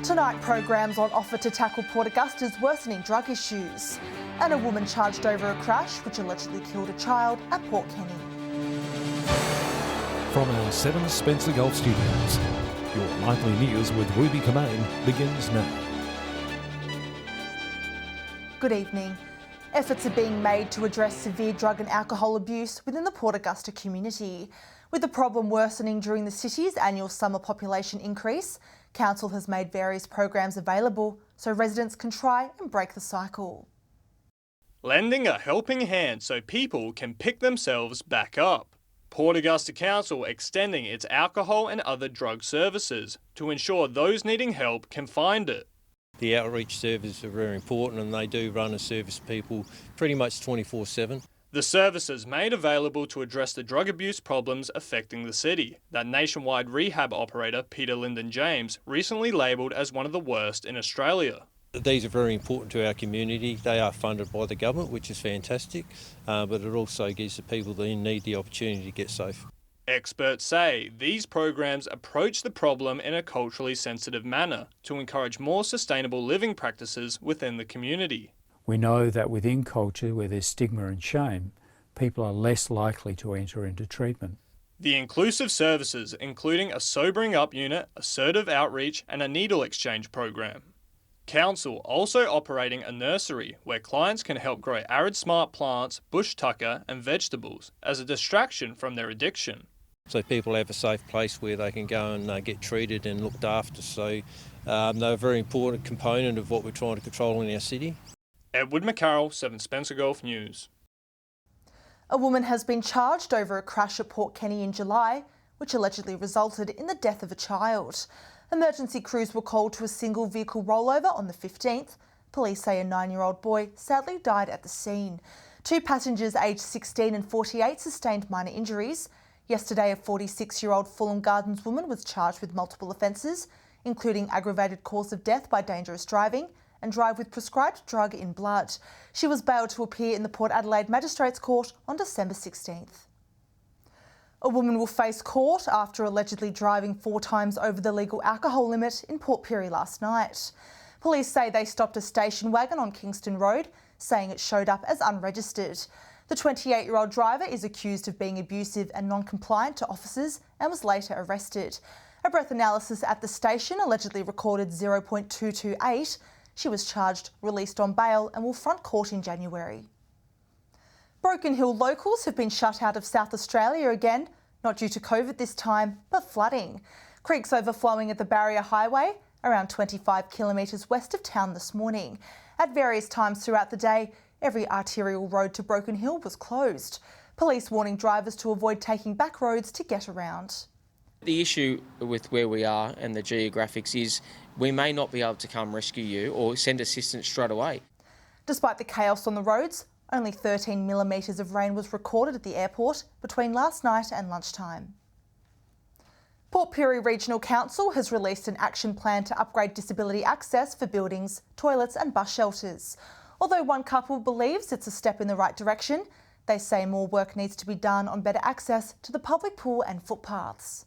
Tonight, programs on offer to tackle Port Augusta's worsening drug issues. And a woman charged over a crash which allegedly killed a child at Port Kenny. From our 7 Spencer Golf Studios, your nightly news with Ruby Kamain begins now. Good evening. Efforts are being made to address severe drug and alcohol abuse within the Port Augusta community. With the problem worsening during the city's annual summer population increase, Council has made various programs available so residents can try and break the cycle. Lending a helping hand so people can pick themselves back up. Port Augusta Council extending its alcohol and other drug services to ensure those needing help can find it. The outreach services are very important and they do run and service people pretty much 24/7. The services made available to address the drug abuse problems affecting the city that nationwide rehab operator Peter Lyndon James recently labelled as one of the worst in Australia. These are very important to our community. They are funded by the government, which is fantastic, but it also gives the people that need the opportunity to get safe. Experts say these programs approach the problem in a culturally sensitive manner to encourage more sustainable living practices within the community. We know that within culture where there's stigma and shame, people are less likely to enter into treatment. The inclusive services including a sobering up unit, assertive outreach and a needle exchange program. Council also operating a nursery where clients can help grow arid smart plants, bush tucker and vegetables as a distraction from their addiction. So people have a safe place where they can go and get treated and looked after. So they're a very important component of what we're trying to control in our city. Edward McCarroll, 7 Spencer Golf News. A woman has been charged over a crash at Port Kenny in July, which allegedly resulted in the death of a child. Emergency crews were called to a single vehicle rollover on the 15th. Police say a 9-year-old boy sadly died at the scene. 2 passengers aged 16 and 48 sustained minor injuries. Yesterday, a 46-year-old Fulham Gardens woman was charged with multiple offences, including aggravated cause of death by dangerous driving and drive with prescribed drug in blood. She was bailed to appear in the Port Adelaide Magistrates Court on December 16th. A woman will face court after allegedly driving 4 times over the legal alcohol limit in Port Pirie last night. Police say they stopped a station wagon on Kingston Road, saying it showed up as unregistered. The 28-year-old driver is accused of being abusive and non-compliant to officers and was later arrested. A breath analysis at the station allegedly recorded 0.228. She was charged, released on bail and will front court in January. Broken Hill locals have been shut out of South Australia again, not due to COVID this time, but flooding. Creeks overflowing at the Barrier Highway, around 25 kilometres west of town this morning. At various times throughout the day, every arterial road to Broken Hill was closed. Police warning drivers to avoid taking back roads to get around. The issue with where we are and the geographics is we may not be able to come rescue you or send assistance straight away. Despite the chaos on the roads, only 13 millimetres of rain was recorded at the airport between last night and lunchtime. Port Pirie Regional Council has released an action plan to upgrade disability access for buildings, toilets and bus shelters. Although one couple believes it's a step in the right direction, they say more work needs to be done on better access to the public pool and footpaths.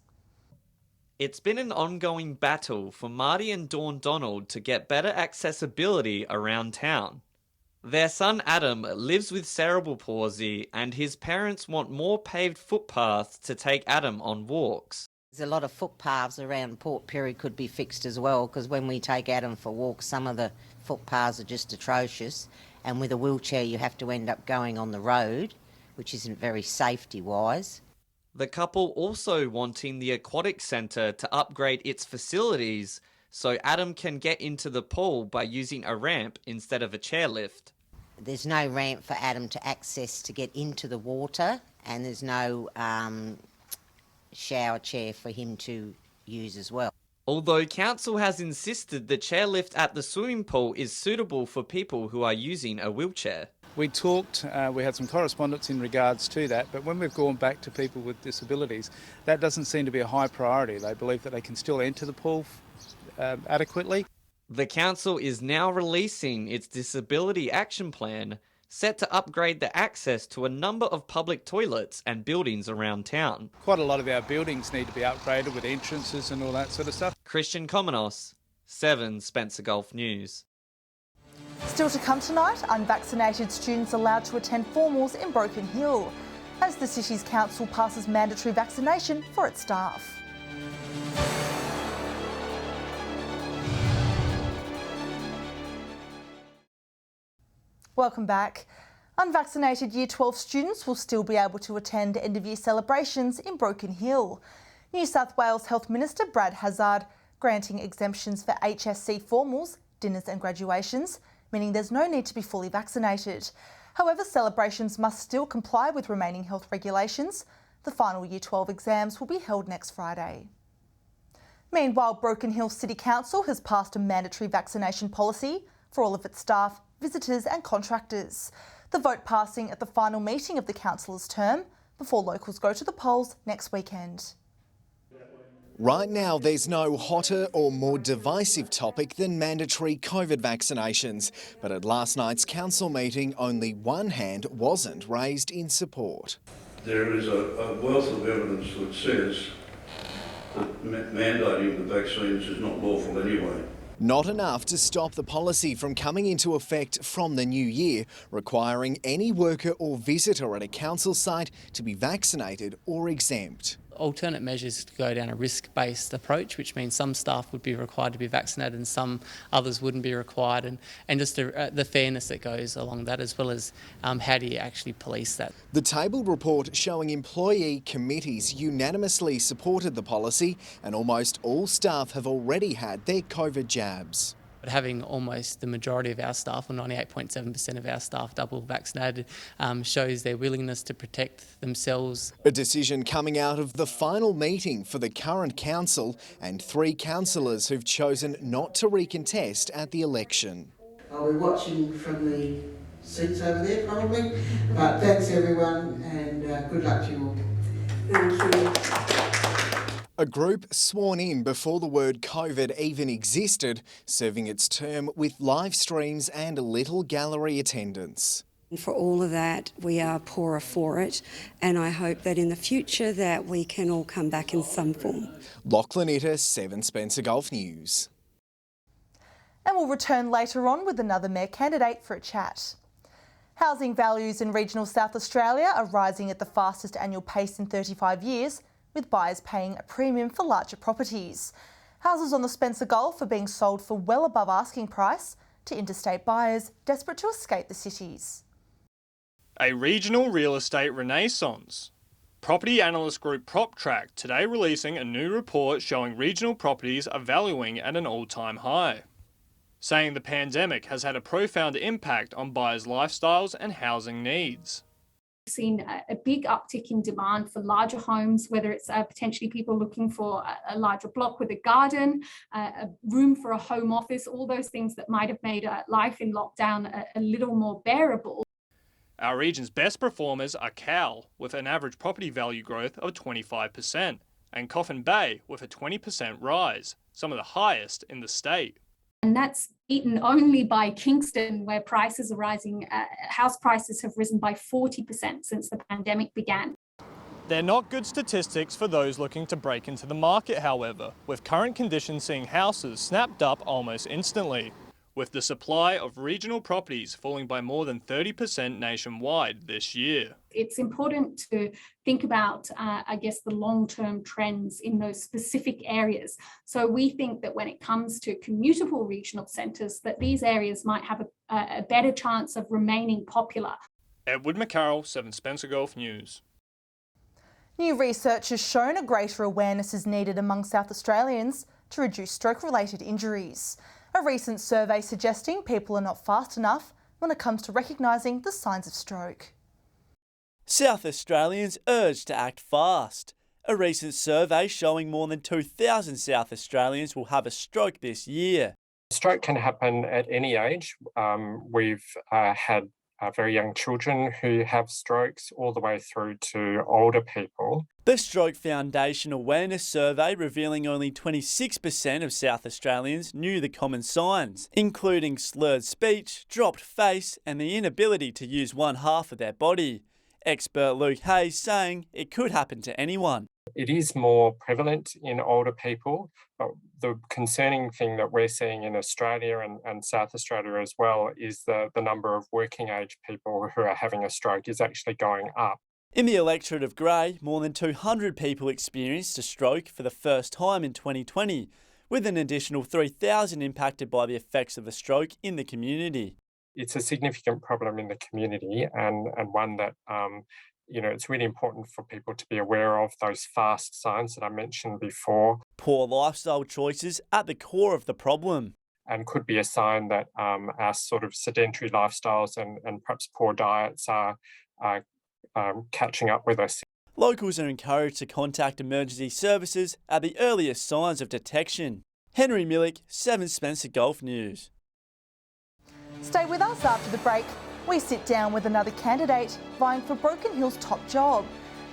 It's been an ongoing battle for Marty and Dawn Donald to get better accessibility around town. Their son Adam lives with cerebral palsy and his parents want more paved footpaths to take Adam on walks. There's a lot of footpaths around Port Pirie could be fixed as well, because when we take Adam for walks, some of the footpaths are just atrocious, and with a wheelchair you have to end up going on the road, which isn't very safety-wise. The couple also wanting the aquatic centre to upgrade its facilities so Adam can get into the pool by using a ramp instead of a chairlift. There's no ramp for Adam to access to get into the water, and there's no shower chair for him to use as well. Although council has insisted the chairlift at the swimming pool is suitable for people who are using a wheelchair. We talked, we had some correspondence in regards to that, but when we've gone back to people with disabilities, that doesn't seem to be a high priority. They believe that they can still enter the pool adequately. The council is now releasing its Disability Action Plan, set to upgrade the access to a number of public toilets and buildings around town. Quite a lot of our buildings need to be upgraded with entrances and all that sort of stuff. Christian Komenos, 7 Spencer Gulf News. Still to come tonight, unvaccinated students allowed to attend formals in Broken Hill as the city's council passes mandatory vaccination for its staff. Welcome back. Unvaccinated Year 12 students will still be able to attend end-of-year celebrations in Broken Hill. New South Wales Health Minister Brad Hazzard granting exemptions for HSC formals, dinners and graduations, meaning there's no need to be fully vaccinated. However, celebrations must still comply with remaining health regulations. The final Year 12 exams will be held next Friday. Meanwhile, Broken Hill City Council has passed a mandatory vaccination policy for all of its staff, visitors and contractors. The vote passing at the final meeting of the councillor's term before locals go to the polls next weekend. Right now, there's no hotter or more divisive topic than mandatory COVID vaccinations. But at last night's council meeting, only one hand wasn't raised in support. There is a wealth of evidence that says that mandating the vaccines is not lawful anyway. Not enough to stop the policy from coming into effect from the new year, requiring any worker or visitor at a council site to be vaccinated or exempt. Alternate measures to go down a risk-based approach, which means some staff would be required to be vaccinated and some others wouldn't be required, and just the fairness that goes along that, as well as how do you actually police that. The tabled report showing employee committees unanimously supported the policy and almost all staff have already had their COVID jabs. But having almost the majority of our staff, or 98.7% of our staff, double vaccinated, shows their willingness to protect themselves. A decision coming out of the final meeting for the current council and 3 councillors who've chosen not to recontest at the election. I'll be watching from the seats over there probably, but thanks everyone and good luck to you all. Thank you. A group sworn in before the word COVID even existed, serving its term with live streams and little gallery attendance. For all of that, we are poorer for it, and I hope that in the future that we can all come back in some form. Lachlan Itter, 7 Spencer Gulf News. And we'll return later on with another Mayor candidate for a chat. Housing values in regional South Australia are rising at the fastest annual pace in 35 years, with buyers paying a premium for larger properties. Houses on the Spencer Gulf are being sold for well above asking price to interstate buyers desperate to escape the cities. A regional real estate renaissance. Property analyst group PropTrack today releasing a new report showing regional properties are valuing at an all-time high, saying the pandemic has had a profound impact on buyers' lifestyles and housing needs. Seen a big uptick in demand for larger homes, whether it's potentially people looking for a larger block with a garden, a room for a home office, all those things that might have made life in lockdown a little more bearable. Our region's best performers are Cal, with an average property value growth of 25%, and Coffin Bay with a 20% rise, some of the highest in the state. And that's beaten only by Kingston, where prices are rising. House prices have risen by 40% since the pandemic began. They're not good statistics for those looking to break into the market, however, with current conditions seeing houses snapped up almost instantly, with the supply of regional properties falling by more than 30% nationwide this year. It's important to think about, the long-term trends in those specific areas. So we think that when it comes to commutable regional centres, that these areas might have a better chance of remaining popular. Edward McCarroll, 7 Spencer Gulf News. New research has shown a greater awareness is needed among South Australians to reduce stroke-related injuries. A recent survey suggesting people are not fast enough when it comes to recognising the signs of stroke. South Australians urged to act fast. A recent survey showing more than 2,000 South Australians will have a stroke this year. Stroke can happen at any age. We've had very young children who have strokes all the way through to older people. The Stroke Foundation Awareness Survey revealing only 26% of South Australians knew the common signs, including slurred speech, dropped face and the inability to use one half of their body. Expert Luke Hayes saying it could happen to anyone. It is more prevalent in older people, but the concerning thing that we're seeing in Australia and South Australia as well is the number of working age people who are having a stroke is actually going up. In the electorate of Grey, more than 200 people experienced a stroke for the first time in 2020, with an additional 3,000 impacted by the effects of a stroke in the community. It's a significant problem in the community and one that it's really important for people to be aware of those fast signs that I mentioned before. Poor lifestyle choices at the core of the problem. And could be a sign that our sort of sedentary lifestyles and perhaps poor diets are catching up with us. Locals are encouraged to contact emergency services at the earliest signs of detection. Henry Millick, 7 Spencer Golf News. Stay with us after the break. We sit down with another candidate vying for Broken Hill's top job,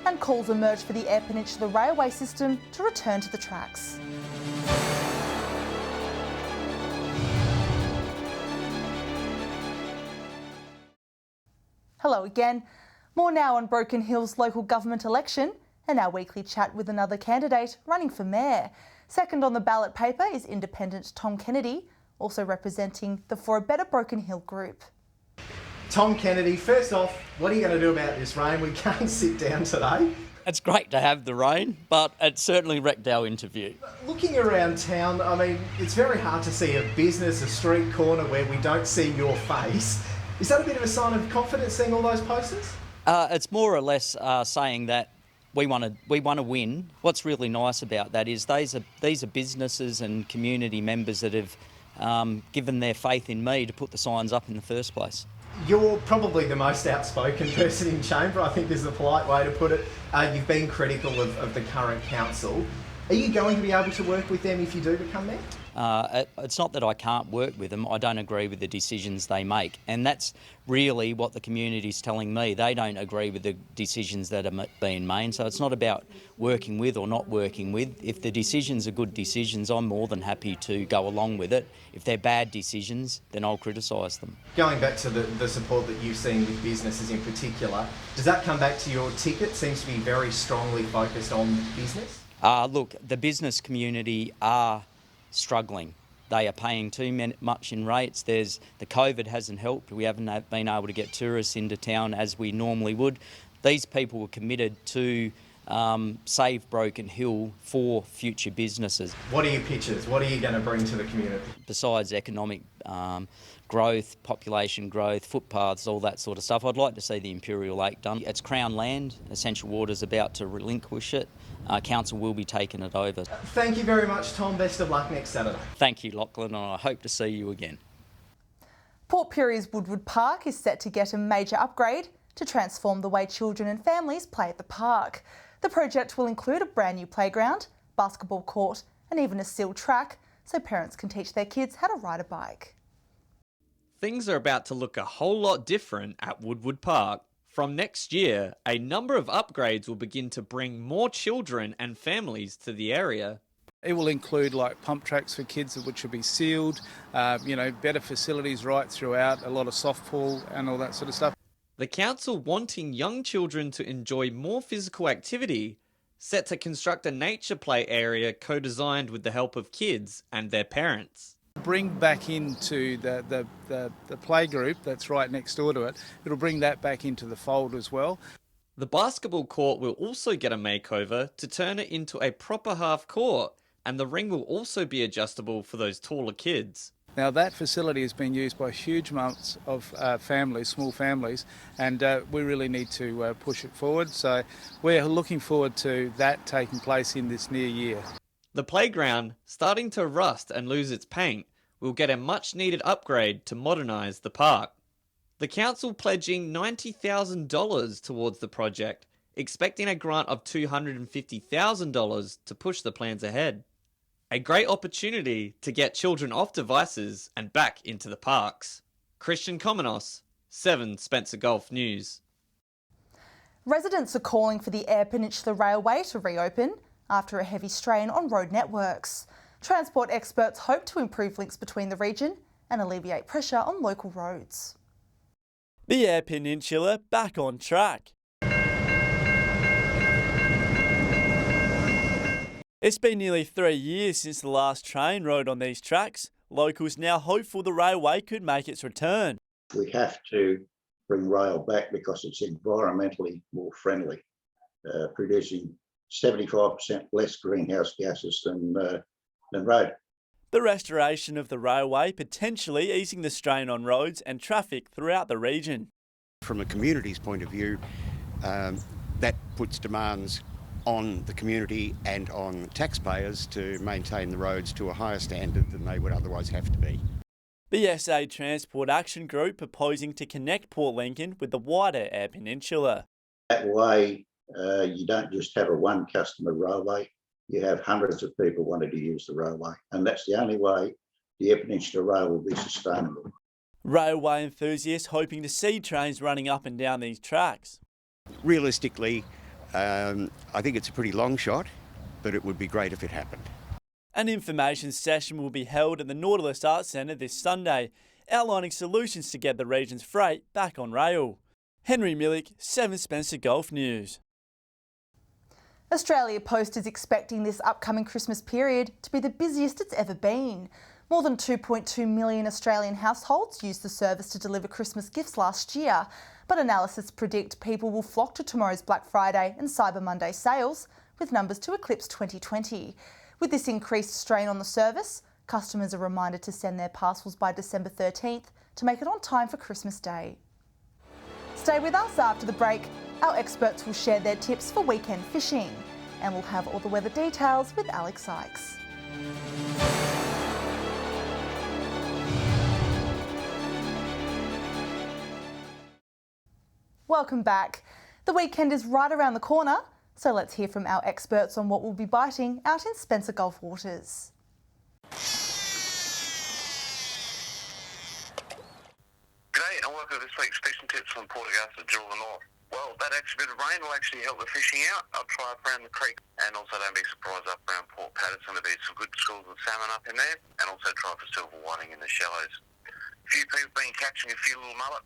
and calls emerge for the Eyre Peninsula Railway system to return to the tracks. Hello again. More now on Broken Hill's local government election and our weekly chat with another candidate running for mayor. Second on the ballot paper is independent Tom Kennedy, also representing the For a Better Broken Hill group. Tom Kennedy, first off, what are you going to do about this rain? We can't sit down today. It's great to have the rain, but it certainly wrecked our interview. Looking around town, I mean, it's very hard to see a business, a street corner where we don't see your face. Is that a bit of a sign of confidence, seeing all those posters? It's more or less saying that we want to win. What's really nice about that is these are businesses and community members that have given their faith in me to put the signs up in the first place. You're probably the most outspoken person in Chamber, I think is the polite way to put it. You've been critical of the current council. Are you going to be able to work with them if you do become mayor? It's not that I can't work with them, I don't agree with the decisions they make. And that's really what the community's telling me. They don't agree with the decisions that are being made. So it's not about working with or not working with. If the decisions are good decisions, I'm more than happy to go along with it. If they're bad decisions, then I'll criticise them. Going back to the support that you've seen with businesses in particular, does that come back to your ticket? Seems to be very strongly focused on business? Look, the business community are struggling. They are paying too much in rates. The COVID hasn't helped. We haven't been able to get tourists into town as we normally would. These people were committed to save Broken Hill for future businesses. What are your pitches? What are you going to bring to the community? Besides economic growth, population growth, footpaths, all that sort of stuff, I'd like to see the Imperial Lake done. It's Crown land. Essential Water's about to relinquish it. Council will be taking it over. Thank you very much, Tom. Best of luck next Saturday. Thank you, Lachlan, and I hope to see you again. Port Pirie's Woodwood Park is set to get a major upgrade to transform the way children and families play at the park. The project will include a brand new playground, basketball court and even a sealed track so parents can teach their kids how to ride a bike. Things are about to look a whole lot different at Woodwood Park. From next year, a number of upgrades will begin to bring more children and families to the area. It will include like pump tracks for kids which will be sealed, better facilities right throughout, a lot of softball and all that sort of stuff. The council, wanting young children to enjoy more physical activity, set to construct a nature play area co-designed with the help of kids and their parents. Bring back into the play group that's right next door to it, it'll bring that back into the fold as well. The basketball court will also get a makeover to turn it into a proper half court, and the ring will also be adjustable for those taller kids. Now that facility has been used by huge amounts of families, small families, and we really need to push it forward. So we're looking forward to that taking place in this near year. The playground, starting to rust and lose its paint, will get a much needed upgrade to modernise the park. The council pledging $90,000 towards the project, expecting a grant of $250,000 to push the plans ahead. A great opportunity to get children off devices and back into the parks. Christian Komenos, 7 Spencer Golf News. Residents are calling for the Eyre Peninsula Railway to reopen after a heavy strain on road networks. Transport experts hope to improve links between the region and alleviate pressure on local roads. The Eyre Peninsula back on track. It's been nearly 3 years since the last train rode on these tracks. Locals now hopeful the railway could make its return. We have to bring rail back because it's environmentally more friendly, producing 75% less greenhouse gases than road. The restoration of the railway potentially easing the strain on roads and traffic throughout the region. From a community's point of view, that puts demands on the community and on taxpayers to maintain the roads to a higher standard than they would otherwise have to be. The SA Transport Action Group proposing to connect Port Lincoln with the wider Eyre Peninsula. That way, you don't just have a one customer railway, you have hundreds of people wanting to use the railway, and that's the only way the Eyre Peninsula Rail will be sustainable. Railway enthusiasts hoping to see trains running up and down these tracks. Realistically, I think it's a pretty long shot, but it would be great if it happened. An information session will be held at the Nautilus Arts Centre this Sunday, outlining solutions to get the region's freight back on rail. Henry Millick, 7 Spencer Golf News. Australia Post is expecting this upcoming Christmas period to be the busiest it's ever been. More than 2.2 million Australian households used the service to deliver Christmas gifts last year, but analysts predict people will flock to tomorrow's Black Friday and Cyber Monday sales, with numbers to eclipse 2020. With this increased strain on the service, customers are reminded to send their parcels by December 13th to make it on time for Christmas Day. Stay with us after the break. Our experts will share their tips for weekend fishing, and we'll have all the weather details with Alex Sykes. Welcome back. The weekend is right around the corner, so let's hear from our experts on what will be biting out in Spencer Gulf waters. G'day and welcome to this week's fishing tips from Port Augusta, Jewel North. Well, that extra bit of rain will actually help the fishing out. I'll try up around the creek, and also don't be surprised up around Port Patterson. There'll be some good schools of salmon up in there, and also try for silver whiting in the shallows. A few people have been catching a few little mullet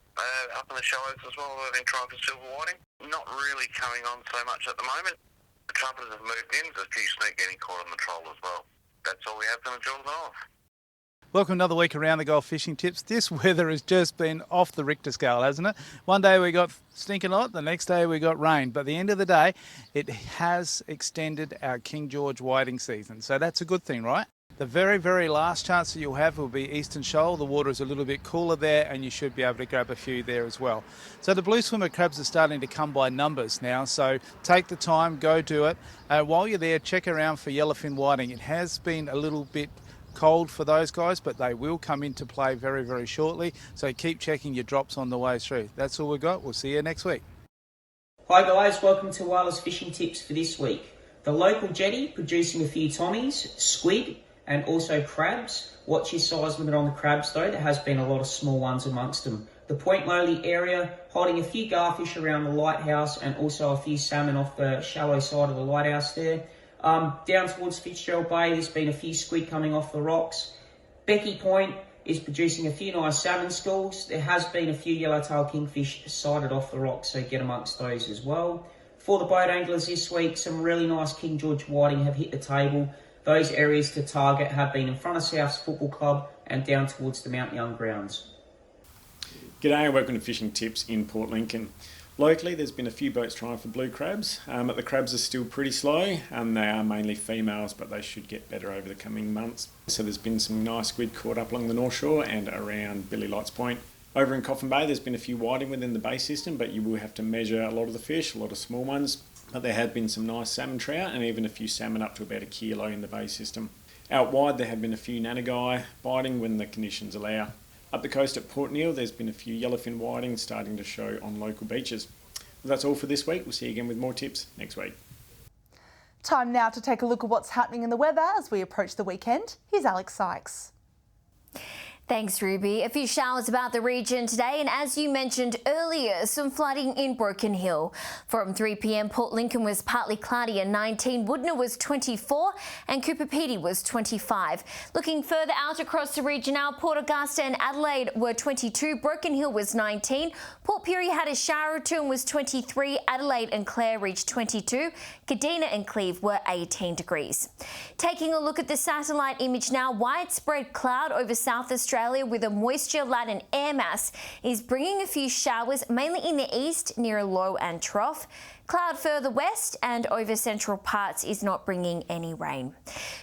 up in the shallows as well. They've been trying for silver whiting. Not really coming on so much at the moment. The trumpeters have moved in. There's a few sneak getting caught on the troll as well. That's all we have from the Jewel North. Welcome another week around the Gulf Fishing Tips. This weather has just been off the Richter scale, hasn't it? One day we got stinking hot, the next day we got rain. But at the end of the day, it has extended our King George whiting season. So that's a good thing, right? The very, very last chance that you'll have will be Eastern Shoal. The water is a little bit cooler there and you should be able to grab a few there as well. So the blue swimmer crabs are starting to come by numbers now, so take the time, go do it. While you're there, check around for yellowfin whiting. It has been a little bit cold for those guys, but they will come into play very, very shortly. So keep checking your drops on the way through. That's all we've got. We'll see you next week. Hi guys, welcome to Wireless Fishing Tips for this week. The local jetty producing a few tommies, squid, and also crabs. Watch your size limit on the crabs though, there has been a lot of small ones amongst them. The Point Lowly area holding a few garfish around the lighthouse and also a few salmon off the shallow side of the lighthouse there. Down towards Fitzgerald Bay, there's been a few squid coming off the rocks. Becky Point is producing a few nice salmon schools. There has been a few yellowtail kingfish sighted off the rocks, so get amongst those as well. For the boat anglers this week, some really nice King George whiting have hit the table. Those areas to target have been in front of South's Football Club and down towards the Mount Young grounds. G'day and welcome to Fishing Tips in Port Lincoln. Locally, there's been a few boats trying for blue crabs, but the crabs are still pretty slow. They are mainly females, but they should get better over the coming months. So there's been some nice squid caught up along the North Shore and around Billy Lights Point. Over in Coffin Bay, there's been a few whiting within the bay system, but you will have to measure a lot of the fish, a lot of small ones. But there have been some nice salmon trout and even a few salmon up to about 1 kilo in the bay system. Out wide, there have been a few nanagai biting when the conditions allow. Up the coast at Port Neal, there's been a few yellowfin whiting starting to show on local beaches. Well, that's all for this week. We'll see you again with more tips next week. Time now to take a look at what's happening in the weather as we approach the weekend. Here's Alex Sykes. Thanks, Ruby. A few showers about the region today, and as you mentioned earlier, some flooding in Broken Hill. From 3 p.m, Port Lincoln was partly cloudy and 19, Woodner was 24, and Cooper Pedy was 25. Looking further out across the region now, Port Augusta and Adelaide were 22, Broken Hill was 19, Port Pirie had a shower or two and was 23, Adelaide and Clare reached 22, Kadina and Cleve were 18 degrees. Taking a look at the satellite image now, widespread cloud over South Australia with a moisture-laden air mass is bringing a few showers, mainly in the east near a low and trough. Cloud further west and over central parts is not bringing any rain.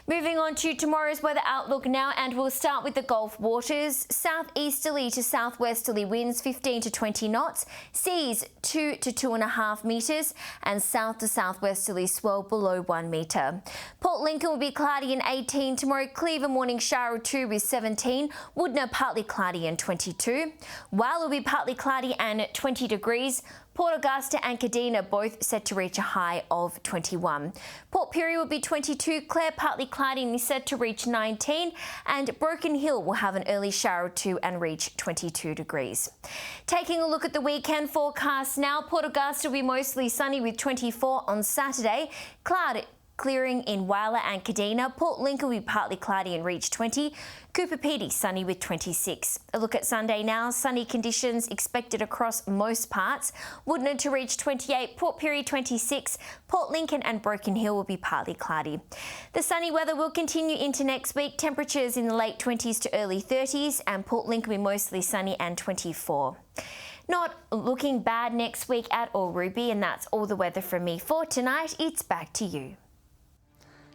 Moving on to tomorrow's weather outlook now, and we'll start with the Gulf waters. Southeasterly to southwesterly winds 15 to 20 knots, seas 2 to 2.5 metres, and south to southwesterly swell below 1 metre. Port Lincoln will be cloudy and 18 tomorrow. Cleaver morning shower or two with 17. Woodner partly cloudy and 22. Whyalla will be partly cloudy and 20 degrees. Port Augusta and Kadina both set to reach a high of 21. Port Pirie will be 22, Clare partly cloudy and is set to reach 19, and Broken Hill will have an early shower or two and reach 22 degrees. Taking a look at the weekend forecast now, Port Augusta will be mostly sunny with 24 on Saturday, clearing in Whyalla and Kadina. Port Lincoln will be partly cloudy and reach 20. Cooper Pedy sunny with 26. A look at Sunday now. Sunny conditions expected across most parts. Woodner to reach 28. Port Pirie 26. Port Lincoln and Broken Hill will be partly cloudy. The sunny weather will continue into next week. Temperatures in the late 20s to early 30s, and Port Lincoln will be mostly sunny and 24. Not looking bad next week at all, Ruby, and that's all the weather from me for tonight. It's back to you.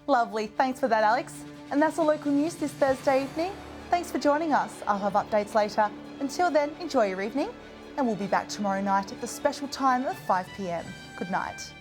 Lovely. Thanks for that, Alex. And that's all local news this Thursday evening. Thanks for joining us. I'll have updates later. Until then, enjoy your evening, and we'll be back tomorrow night at the special time of 5 p.m. Good night.